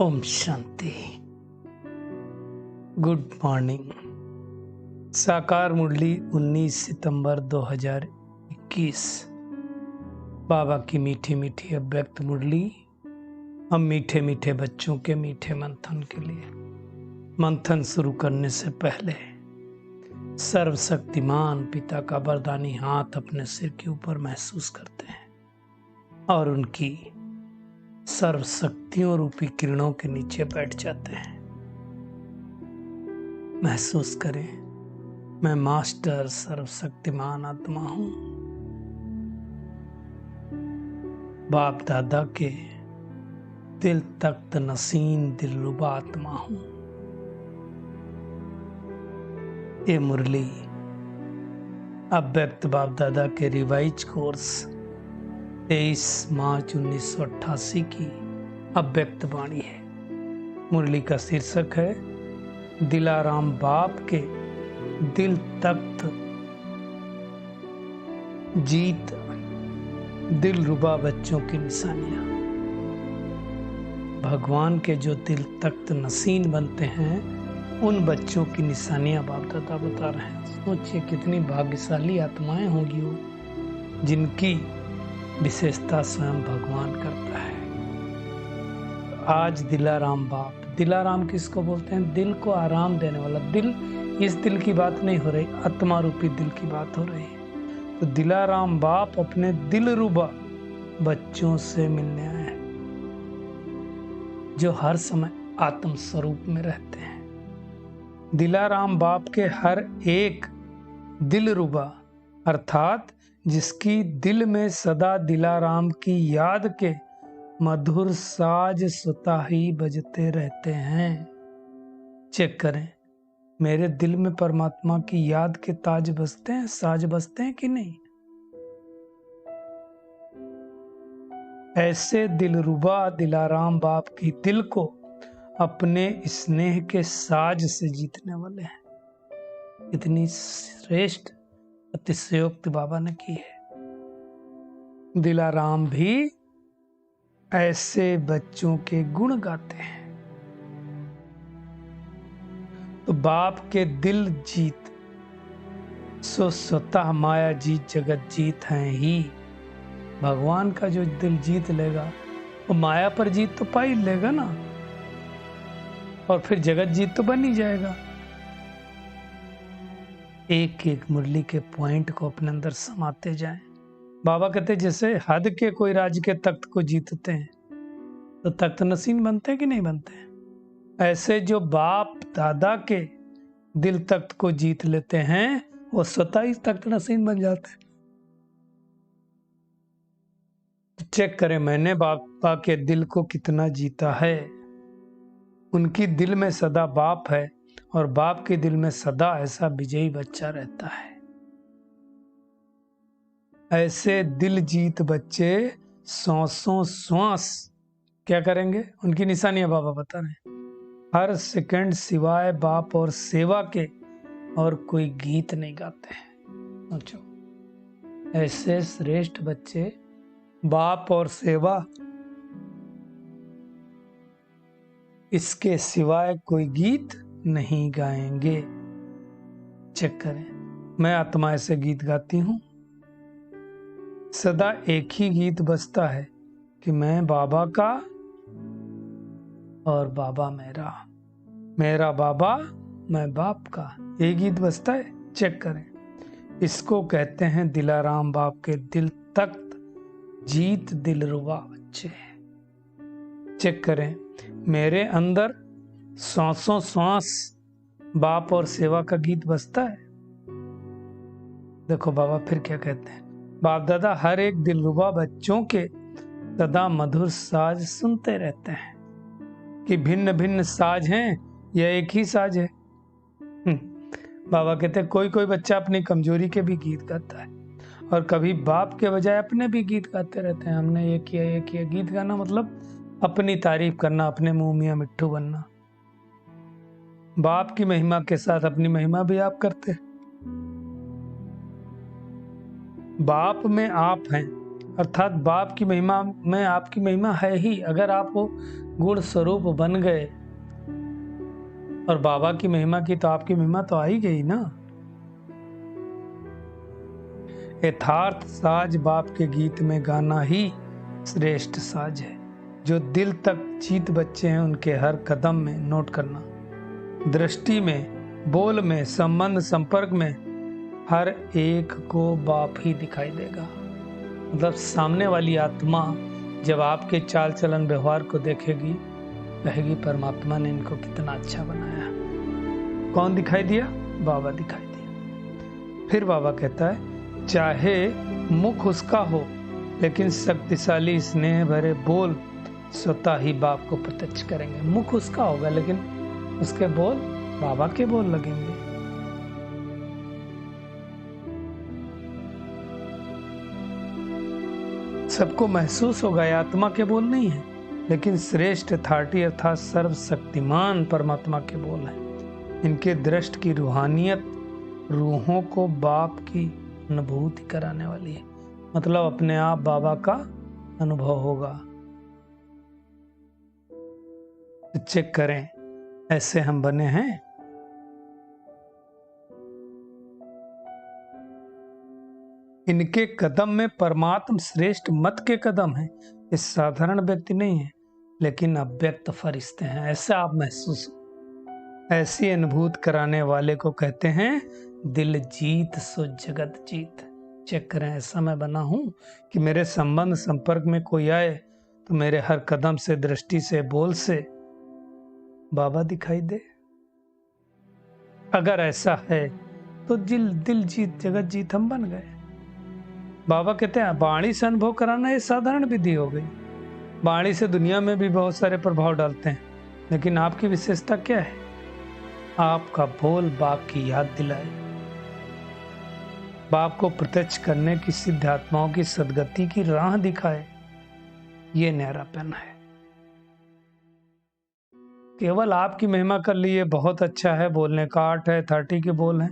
Om Shanti. Good morning. साकार मुरली 19 सितंबर 2021। बाबा की मीठी मीठी अव्यक्त मुरली हम मीठे मीठे बच्चों के मीठे मंथन के लिए। मंथन शुरू करने से पहले सर्वशक्तिमान पिता का वरदानी हाथ अपने सिर के ऊपर महसूस करते हैं और उनकी सर्व शक्तियों रूपी किरणों के नीचे बैठ जाते हैं। महसूस करें, मैं मास्टर सर्वशक्तिमान आत्मा हूं। बाप दादा के दिल तख्त नसीन दिलरुबा आत्मा हूं। ये मुरली अव्यक्त बाप दादा के रिवाइज कोर्स 23 मार्च 1988 की अव्यक्त वाणी है। मुरली का शीर्षक है दिलाराम बाप के दिल तख्त जीत दिलरुबा बच्चों की निशानियां। भगवान के जो दिल तख्त नसीन बनते हैं उन बच्चों की निशानियां बाप दादा बता रहे हैं। सोचिए कितनी भाग्यशाली आत्माएं होंगी वो, जिनकी विशेषता स्वयं भगवान करता है। आज दिलाराम बाप, दिलाराम किसको बोलते हैं? दिल को आराम देने वाला। दिल, इस दिल की बात नहीं हो रही, आत्मा रूपी दिल की बात हो रही है। तो दिलाराम बाप अपने दिलरुबा बच्चों से मिलने आए हैं, जो हर समय आत्म स्वरूप में रहते हैं। दिलाराम बाप के हर एक दिलरुबा अर्थात जिसकी दिल में सदा दिलाराम की याद के मधुर साज स्वतः ही बजते रहते हैं। चेक करें, मेरे दिल में परमात्मा की याद के ताज बजते हैं, साज बजते हैं कि नहीं? ऐसे दिलरुबा दिलाराम बाप की दिल को अपने स्नेह के साज से जीतने वाले हैं। इतनी श्रेष्ठ अतिशयोक्ति बाबा ने की है। दिलाराम भी ऐसे बच्चों के गुण गाते हैं। तो बाप के दिल जीत सो स्वतः माया जीत जगत जीत हैं ही। भगवान का जो दिल जीत लेगा वो माया पर जीत तो पा ही लेगा ना, और फिर जगत जीत तो बन ही जाएगा। एक एक मुरली के पॉइंट को अपने अंदर समाते जाएं। बाबा कहते जैसे हद के कोई राज्य के तख्त को जीतते हैं तो तख्त नसीन बनते हैं कि नहीं बनते हैं? ऐसे जो बाप दादा के दिल तख्त को जीत लेते हैं वो स्वतः ही तख्त नसीन बन जाते हैं। तो चेक करें, मैंने बापा के दिल को कितना जीता है। उनकी दिल में सदा बाप है और बाप के दिल में सदा ऐसा विजयी बच्चा रहता है। ऐसे दिल जीत बच्चे सौ श्वास क्या करेंगे? उनकी निशानियां बाबा बता रहे हैं। हर सेकंड सिवाय बाप और सेवा के और कोई गीत नहीं गाते हैं। सोचो, ऐसे श्रेष्ठ बच्चे बाप और सेवा, इसके सिवाय कोई गीत नहीं गाएंगे। चेक करें, मैं आत्मा ऐसे गीत गाती हूं। सदा एक ही गीत बजता है कि मैं बाबा का और बाबा मेरा, मेरा बाबा मैं बाप का। ये गीत बजता है। चेक करें, इसको कहते हैं दिलाराम बाप के दिल तख्त जीत दिलरुबा बच्चे। चेक करें, मेरे अंदर सांसों सांस बाप और सेवा का गीत बजता है। देखो बाबा फिर क्या कहते हैं, बाप दादा हर एक दिलरुबा बच्चों के सदा मधुर साज सुनते रहते हैं कि भिन्न भिन्न साज हैं या एक ही साज है। बाबा कहते हैं कोई कोई बच्चा अपनी कमजोरी के भी गीत गाता है और कभी बाप के बजाय अपने भी गीत गाते रहते हैं। हमने ये किया ये किया। गीत गाना मतलब अपनी तारीफ करना, अपने मुंह मियां मिट्ठू बनना। बाप की महिमा के साथ अपनी महिमा भी आप करते हैं। बाप में आप हैं अर्थात बाप की महिमा में आपकी महिमा है ही। अगर आप वो गुण स्वरूप बन गए और बाबा की महिमा की, तो आपकी महिमा तो आ ही गई ना। यथार्थ साज बाप के गीत में गाना ही श्रेष्ठ साज है। जो दिल तक जीत बच्चे हैं उनके हर कदम में नोट करना, दृष्टि में, बोल में, संबंध संपर्क में हर एक को बाप ही दिखाई देगा। मतलब सामने वाली आत्मा जब आपके चाल चलन व्यवहार को देखेगी, कहेगी परमात्मा ने इनको कितना अच्छा बनाया। कौन दिखाई दिया? बाबा दिखाई दिया। फिर बाबा कहता है, चाहे मुख उसका हो लेकिन शक्तिशाली स्नेह भरे बोल स्वतः ही बाप को प्रत्यक्ष करेंगे। मुख उसका होगा लेकिन उसके बोल बाबा के बोल लगेंगे। सबको महसूस होगा ये आत्मा के बोल नहीं है, लेकिन श्रेष्ठ अथॉरिटी अर्थात सर्वशक्तिमान परमात्मा के बोल हैं। इनके दृष्ट की रूहानियत रूहों को बाप की अनुभूति कराने वाली है। मतलब अपने आप बाबा का अनुभव होगा। चेक करें, ऐसे हम बने हैं। इनके कदम में परमात्म श्रेष्ठ मत के कदम हैं। ये साधारण व्यक्ति नहीं है लेकिन अव्यक्त फरिश्ते हैं, ऐसा आप महसूस हो। ऐसी अनुभूति कराने वाले को कहते हैं दिल जीत सो जगत जीत। चेक करें, ऐसा मैं बना हूं कि मेरे संबंध संपर्क में कोई आए तो मेरे हर कदम से, दृष्टि से, बोल से बाबा दिखाई दे। अगर ऐसा है तो दिल जीत जगत जीत हम बन गए। बाबा कहते हैं वाणी से अनुभव कराना ये साधारण विधि हो गई। वाणी से दुनिया में भी बहुत सारे प्रभाव डालते हैं, लेकिन आपकी विशेषता क्या है? आपका बोल बाप की याद दिलाए, बाप को प्रत्यक्ष करने की सिद्ध आत्माओं की सदगति की राह दिखाए। ये न्यारापन है। केवल आपकी महिमा कर लिए बहुत अच्छा है, बोलने का आर्ट है, 30 के बोल हैं,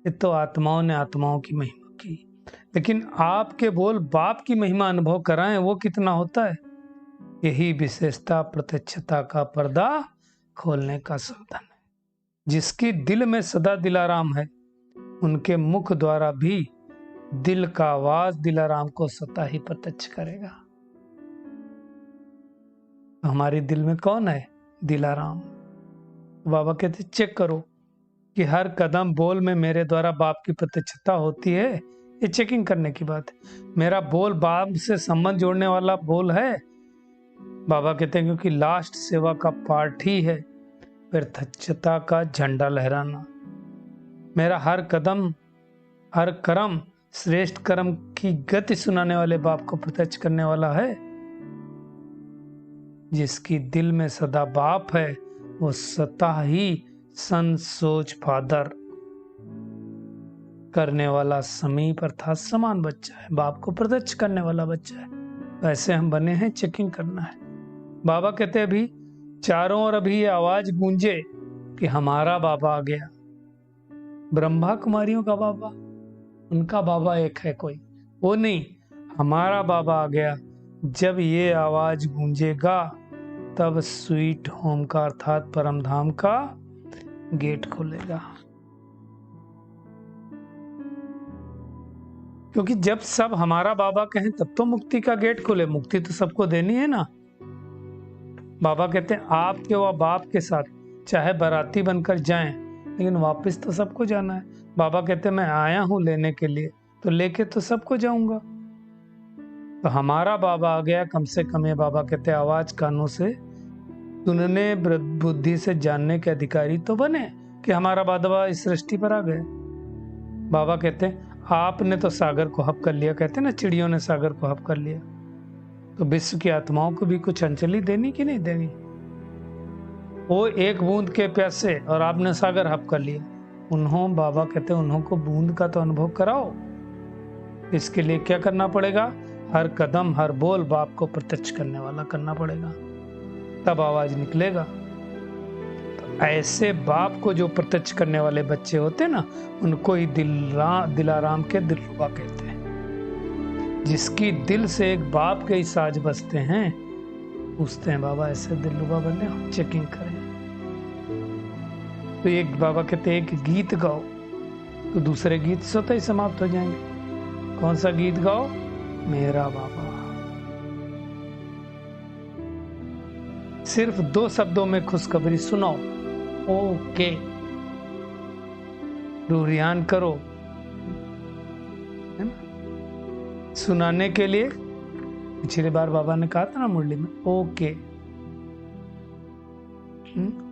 ये तो आत्माओं ने आत्माओं की महिमा की। लेकिन आपके बोल बाप की महिमा अनुभव कराएं, वो कितना होता है? यही विशेषता प्रत्यक्षता का पर्दा खोलने का साधन है। जिसकी दिल में सदा दिलाराम है, उनके मुख द्वारा भी दिल का आवाज दिलाराम को स्वतः ही प्रत्यक्ष करेगा। हमारे दिल में कौन है? दिलाराम। बाबा कहते चेक करो कि हर कदम बोल में मेरे द्वारा बाप की प्रत्यक्षता होती है। ये चेकिंग करने की बात है। मेरा बोल बाप से संबंध जोड़ने वाला बोल है। बाबा कहते हैं क्योंकि लास्ट सेवा का पार्ट ही है प्रत्यक्षता का झंडा लहराना। मेरा हर कदम, हर कर्म श्रेष्ठ कर्म की गति सुनाने वाले बाप को प्रत्यक्ष करने वाला है। जिसकी दिल में सदा बाप है वो स्वतः ही सन सोच फादर करने वाला समीप अर्थात समान बच्चा है, बाप को प्रत्यक्ष करने वाला बच्चा है। वैसे हम बने हैं, चेकिंग करना है। बाबा कहते हैं अभी चारों ओर अभी ये आवाज गूंजे कि हमारा बाबा आ गया। ब्रह्मा कुमारियों का बाबा, उनका बाबा एक है कोई, वो नहीं, हमारा बाबा आ गया। जब ये आवाज गूंजेगा तब स्वीट होम का अर्थात परम धाम का गेट खुलेगा। क्योंकि जब सब हमारा बाबा कहें तब तो मुक्ति का गेट खुले। मुक्ति तो सबको देनी है ना। बाबा कहते हैं आपके व बाप के साथ चाहे बाराती बनकर जाएं, लेकिन वापस तो सबको जाना है। बाबा कहते हैं मैं आया हूं लेने के लिए, तो लेके तो सबको जाऊंगा। तो हमारा बाबा आ गया, कम से कम ये बाबा कहते हैं आवाज कानों से सुनने, बुद्धि से जानने के अधिकारी तो बने कि हमारा बाबा इस सृष्टि पर आ गए। बाबा कहते हैं आपने तो सागर को हप कर लिया, कहते हैं ना चिड़ियों ने सागर को हप कर लिया, तो विश्व की आत्माओं को भी कुछ अंजलि देनी कि नहीं देनी? वो एक बूंद के प्यासे और आपने सागर हप कर लिया। बाबा कहते हैं उन्हों को बूंद का तो अनुभव कराओ। इसके लिए क्या करना पड़ेगा? हर कदम, हर बोल बाप को प्रत्यक्ष करने वाला करना पड़ेगा, तब आवाज निकलेगा। तो ऐसे बाप को जो प्रत्यक्ष करने वाले बच्चे होते हैं ना, उनको ही दिलाराम के दिलरुबा कहते हैं। जिसकी दिल से एक बाप के ही साज बजते हैं, पूछते हैं बाबा ऐसे दिलरुबा बने हो, चेकिंग करें। तो एक बाबा कहते हैं एक गीत गाओ, तो दूसरे गीत स्वतः ही समाप्त हो जाएंगे। कौन सा गीत गाओ? मेरा बाबा। सिर्फ 2 शब्दों में खुशखबरी सुनाओ, ओके, रूरियान करो, है ना? सुनाने के लिए पिछली बार बाबा ने कहा था ना मुरली में, ओके।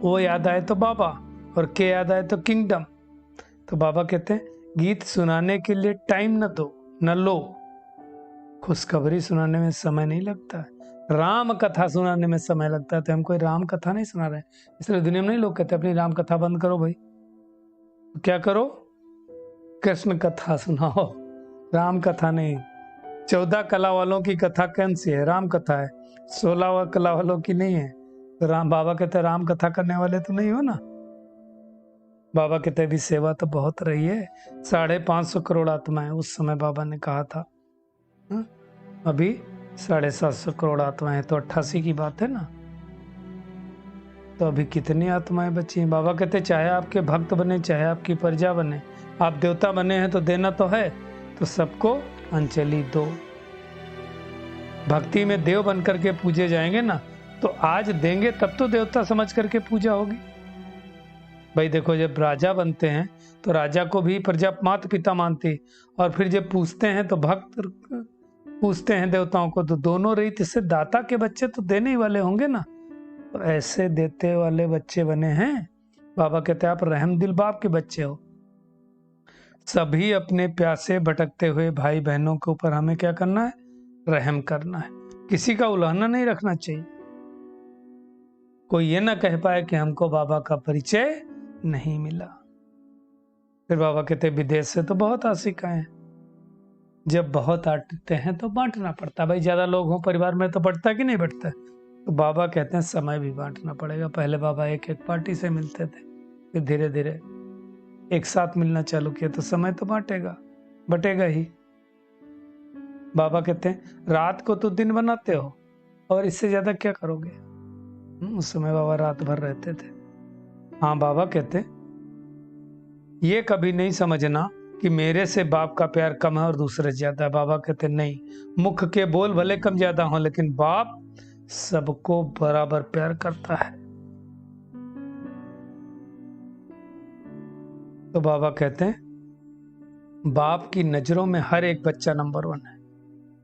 ओ याद आए तो बाबा, और के याद आए तो किंगडम। तो बाबा कहते हैं गीत सुनाने के लिए टाइम न दो, न लो, खुशखबरी सुनाने में समय नहीं लगता है, राम कथा सुनाने में समय लगता है। तो हम कोई राम कथा नहीं सुना रहे, इसलिए दुनिया में नहीं लोग कहते अपनी राम कथा बंद करो भाई। तो क्या करो? कृष्ण कथा सुनाओ, राम कथा नहीं। 14 कला वालों की कथा कौन सी है? राम कथा है। 16 कला वालों की नहीं है। तो राम बाबा कहते हैं राम कथा करने वाले तो नहीं हो ना। बाबा कहते भी सेवा तो बहुत रही है, 550 करोड़ आत्माएं उस समय बाबा ने कहा था। अभी 750 करोड़ आत्माएं, तो 88 की बात है ना। तो अभी कितनी आत्माएं बची हैं? बाबा कहते चाहे आपके भक्त बने, चाहे आपकी प्रजा बने, आप देवता बने हैं तो देना तो है, तो सबको अंजलि दो। भक्ति में देव बन करके पूजे जाएंगे ना, तो आज देंगे तब तो देवता समझ करके पूजा होगी। भाई देखो, जब राजा बनते हैं तो राजा को भी प्रजा माता पिता मानती, और फिर जब पूछते हैं तो भक्त पूछते हैं देवताओं को, तो दोनों रीत से दाता के बच्चे तो देने ही वाले होंगे ना। तो ऐसे देते वाले बच्चे बने हैं। बाबा कहते हैं आप रहम दिल बाप के बच्चे हो। सभी अपने प्यासे भटकते हुए भाई बहनों के ऊपर हमें क्या करना है? रहम करना है। किसी का उल्हाना नहीं रखना चाहिए। कोई ये ना कह पाए कि हमको बाबा का परिचय नहीं मिला। फिर बाबा कहते विदेश से तो बहुत आशिक आए हैं। जब बहुत आते हैं तो बांटना पड़ता। भाई ज्यादा लोग हों परिवार में तो बढ़ता कि नहीं बढ़ता? तो बाबा कहते हैं समय भी बांटना पड़ेगा। पहले बाबा एक एक पार्टी से मिलते थे, फिर धीरे धीरे एक साथ मिलना चालू किया, तो समय तो बटेगा ही। बाबा कहते हैं रात को तो दिन बनाते हो, और इससे ज्यादा क्या करोगे? उस समय बाबा रात भर रहते थे। हाँ, बाबा कहते ये कभी नहीं समझना कि मेरे से बाप का प्यार कम है और दूसरे ज्यादा है। बाबा कहते नहीं, मुख के बोल भले कम ज्यादा हो, लेकिन बाप सबको बराबर प्यार करता है। तो बाबा कहते हैं बाप की नजरों में हर एक बच्चा नंबर 1 है।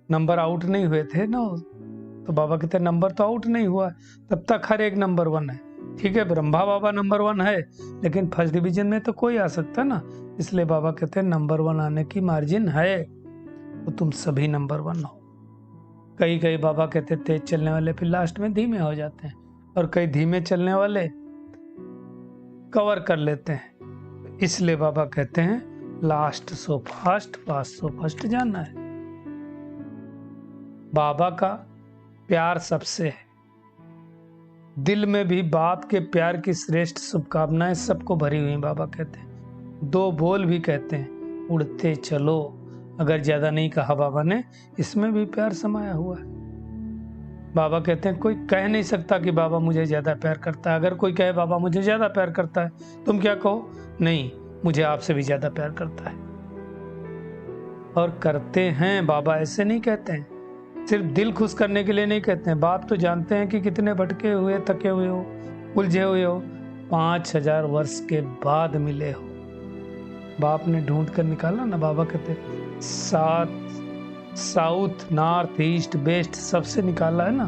नंबर आउट नहीं हुए थे ना, तो बाबा कहते हैं नंबर तो आउट नहीं हुआ, तब तक हर एक नंबर 1 है। ठीक है, ब्रह्मा बाबा नंबर 1 है, लेकिन फर्स्ट डिवीजन में तो कोई आ सकता ना। इसलिए बाबा कहते हैं नंबर 1 आने की मार्जिन है, तो तुम सभी नंबर 1 हो। कई बाबा कहते तेज चलने वाले फिर लास्ट में धीमे हो जाते हैं, और कई धीमे चलने वाले कवर कर लेते हैं। इसलिए बाबा कहते हैं last so fast, fast so first जाना है। बाबा का प्यार सबसे है। दिल में भी बाप के प्यार की श्रेष्ठ शुभकामनाएं सबको भरी हुई। बाबा कहते हैं 2 बोल भी कहते हैं, उड़ते चलो। अगर ज्यादा नहीं कहा बाबा ने, इसमें भी प्यार समाया हुआ है। बाबा कहते हैं कोई कह नहीं सकता कि बाबा मुझे ज्यादा प्यार करता है। अगर कोई कहे बाबा मुझे ज्यादा प्यार करता है, तुम क्या कहो? नहीं, मुझे आपसे भी ज्यादा प्यार करता है। और करते हैं। बाबा ऐसे नहीं कहते हैं, सिर्फ दिल खुश करने के लिए नहीं कहते हैं। बाप तो जानते हैं कि कितने भटके हुए, थके हुए हो, उलझे हुए हो, 5000 वर्ष के बाद मिले हो। बाप ने ढूंढ कर निकाला ना। बाबा कहते साउथ, नॉर्थ, ईस्ट, वेस्ट सबसे निकाला है ना।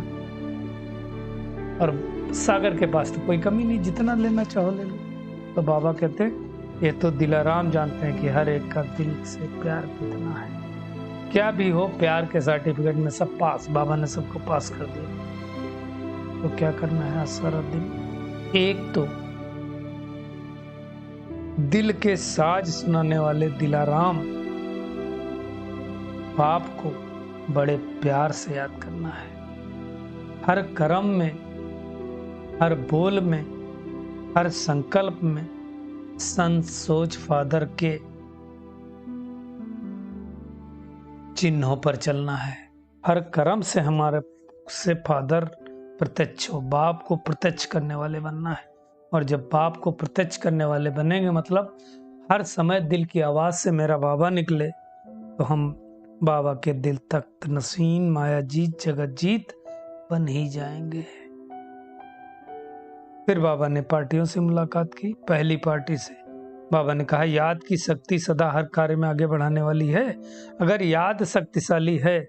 और सागर के पास तो कोई कमी नहीं, जितना लेना चाहो ले लो। तो बाबा कहते ये तो दिलाराम जानते हैं कि हर एक का दिल से प्यार कितना है। क्या भी हो, प्यार के सर्टिफिकेट में सब पास। बाबा ने सबको पास कर दिया। तो क्या करना है? सारा दिन एक तो दिल के साज सुनाने वाले दिलाराम बाप को बड़े प्यार से याद करना है। हर कर्म में, हर बोल में, हर संकल्प में संत सोच फादर के चिन्हों पर चलना है। हर कर्म से हमारे से फादर प्रत्यक्ष हो, बाप को प्रत्यक्ष करने वाले बनना है। और जब बाप को प्रत्यक्ष करने वाले बनेंगे मतलब हर समय दिल की आवाज से मेरा बाबा निकले, तो हम बाबा के दिल तख्त नसीन माया जीत जगत जीत बन ही जाएंगे। फिर बाबा ने पार्टियों से मुलाकात की। पहली पार्टी से बाबा ने कहा, याद की शक्ति सदा हर कार्य में आगे बढ़ाने वाली है। अगर याद शक्तिशाली है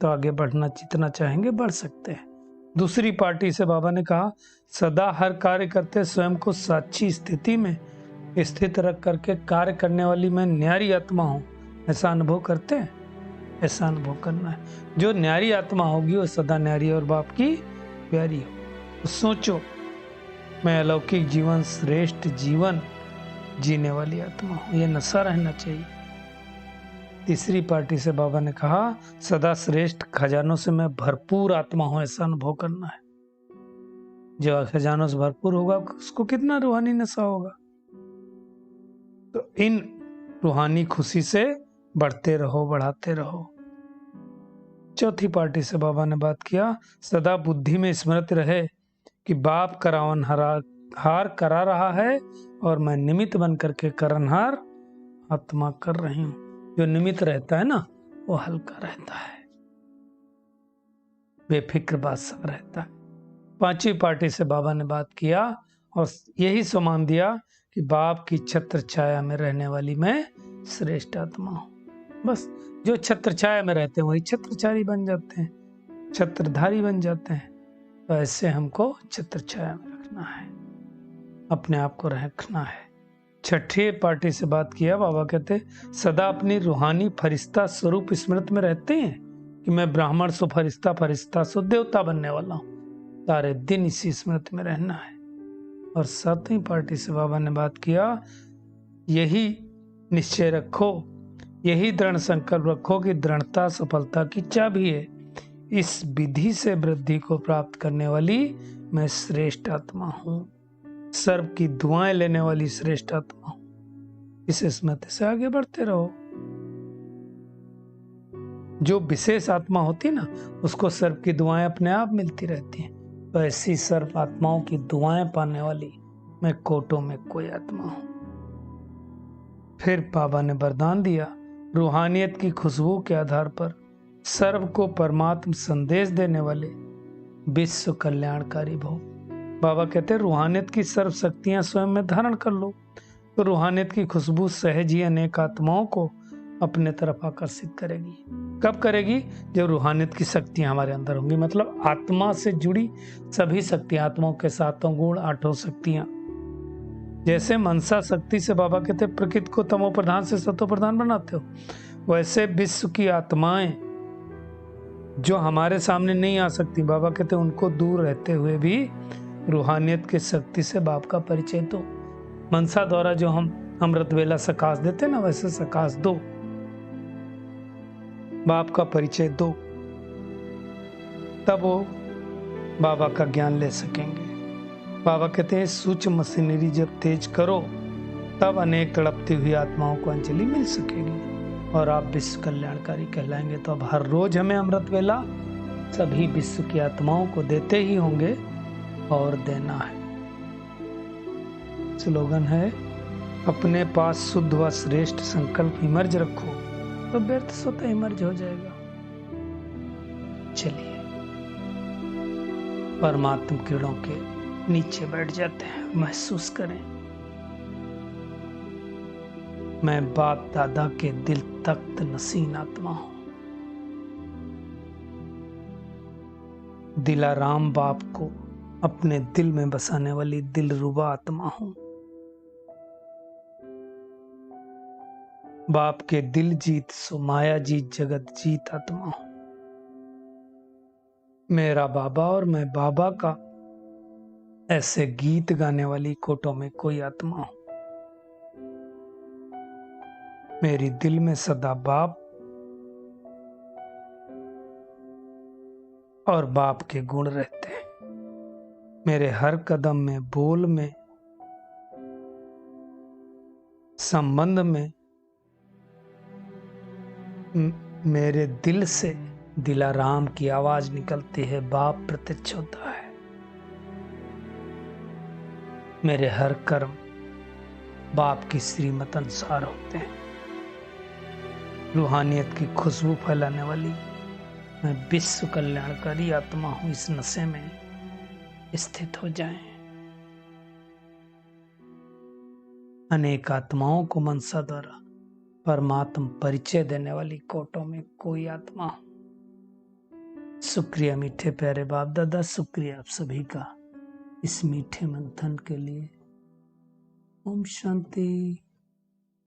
तो आगे बढ़ना जितना चाहेंगे बढ़ सकते हैं। दूसरी पार्टी से बाबा ने कहा, सदा हर कार्य करते स्वयं को साक्षी स्थिति में स्थित रख करके कार्य करने वाली मैं न्यारी आत्मा हूँ, ऐसा अनुभव करते हैं। ऐसा अनुभव करना है। जो न्यारी आत्मा होगी वो सदा न्यारी और बाप की प्यारी हो। तो सोचो, मैं अलौकिक जीवन, श्रेष्ठ जीवन जीने वाली आत्मा हूँ, ये नशा रहना चाहिए। तीसरी पार्टी से बाबा ने कहा, सदा श्रेष्ठ खजानों से मैं भरपूर आत्मा हूँ, ऐसा अनुभव करना है। जो खजानों से भरपूर होगा उसको कितना रूहानी नशा होगा। तो इन रूहानी खुशी से बढ़ते रहो, बढ़ाते रहो। चौथी पार्टी से बाबा ने बात किया, सदा बुद्धि में स्मृति रहे कि बाप करावन हार करा रहा है और मैं निमित्त बन करके करनहार आत्मा कर रही हूं। जो निमित्त रहता है ना वो हल्का रहता है, बेफिक्र बादशाह रहता है। पांचवी पार्टी से बाबा ने बात किया और यही सम्मान दिया कि बाप की छत्र छाया में रहने वाली मैं श्रेष्ठ आत्मा हूं। बस जो छत्र छाया में रहते हैं वही छत्रचारी बन जाते हैं, छत्रधारी बन जाते हैं। तो ऐसे हमको छत्र छाया में रखना है, अपने आप को रखना है। छठी पार्टी से बात किया। बाबा कहते सदा अपनी रूहानी फरिश्ता स्वरूप स्मृति में रहते हैं कि मैं ब्राह्मण सो फरिश्ता, फरिश्ता सो देवता बनने वाला हूँ। सारे दिन इसी स्मृति में रहना है। और सातवीं पार्टी से बाबा ने बात किया, यही निश्चय रखो, यही दृढ़ संकल्प रखो कि दृढ़ता सफलता की चाबी है। इस विधि से वृद्धि को प्राप्त करने वाली मैं श्रेष्ठ आत्मा हूँ, सर्व की दुआएं लेने वाली श्रेष्ठ आत्मा हूँ। इस स्मृति से आगे बढ़ते रहो। जो विशेष आत्मा होती है ना उसको सर्व की दुआएं अपने आप मिलती रहती हैं। तो ऐसी सर्व आत्माओं की दुआएं पाने वाली मैं कोटों में कोई आत्मा हूं। फिर बाबा ने वरदान दिया, रूहानियत की खुशबू के आधार पर सर्व को परमात्म संदेश देने वाले विश्व कल्याणकारी भव। बाबा कहते हैं रूहानियत की सर्व शक्तियां स्वयं में धारण कर लो, तो रूहानियत की खुशबू सहज ही अनेक आत्माओं को अपने तरफ आकर्षित करेगी। कब करेगी? जब रूहानियत की शक्तियां हमारे अंदर होंगी, मतलब आत्मा से जुड़ी सभी शक्तियां, आत्माओं के सातों गुण, आठों शक्तियां। जैसे मनसा शक्ति से बाबा कहते प्रकृति को तमो प्रधान से सतो प्रधान बनाते हो, वैसे विश्व की आत्माएं जो हमारे सामने नहीं आ सकती, बाबा कहते उनको दूर रहते हुए भी रूहानियत की शक्ति से बाप का परिचय दो। मनसा द्वारा जो हम अमृत वेला सकाश देते ना, वैसे सकाश दो, बाप का परिचय दो, तब वो बाबा का ज्ञान ले सकेंगे। बाबा कहते हैं सूक्ष्म मशीनरी जब तेज करो तब अनेक तड़पती हुई आत्माओं को अंजलि मिल सकेगी और आप विश्व कल्याणकारी कहलाएंगे। तो अब हर रोज हमें अमृत वेला सभी विश्व की आत्माओं को देते ही होंगे और देना है। स्लोगन है, अपने पास शुद्ध व श्रेष्ठ संकल्प इमर्ज रखो तो व्यर्थ स्वतः इमर्ज हो जाएगा। चलिए परमात्म किरणों के नीचे बैठ जाते हैं, महसूस करें मैं बाप दादा के दिल तख्त नसीन आत्मा हूं। दिलाराम बाप को अपने दिल में बसाने वाली दिलरुबा आत्मा हूं। बाप के दिल जीत सो माया जीत जगत जीत आत्मा हूं। मेरा बाबा और मैं बाबा का ऐसे गीत गाने वाली कोटों में कोई आत्मा हूं। मेरी दिल में सदा बाप और बाप के गुण रहते हैं। मेरे हर कदम में, बोल में, संबंध में मेरे दिल से दिलाराम की आवाज निकलती है, बाप प्रत्यक्ष होता है। मेरे हर कर्म बाप की श्रीमत अनुसार होते हैं। रूहानियत की खुशबू फैलाने वाली मैं विश्व कल्याणकारी आत्मा हूं। इस नशे में स्थित हो जाएं। अनेक आत्माओं को मनसा द्वारा परमात्मा परिचय देने वाली कोटों में कोई आत्मा हो। शुक्रिया मीठे प्यारे बाप दादा, शुक्रिया आप सभी का इस मीठे मंथन के लिए। ओम शांति।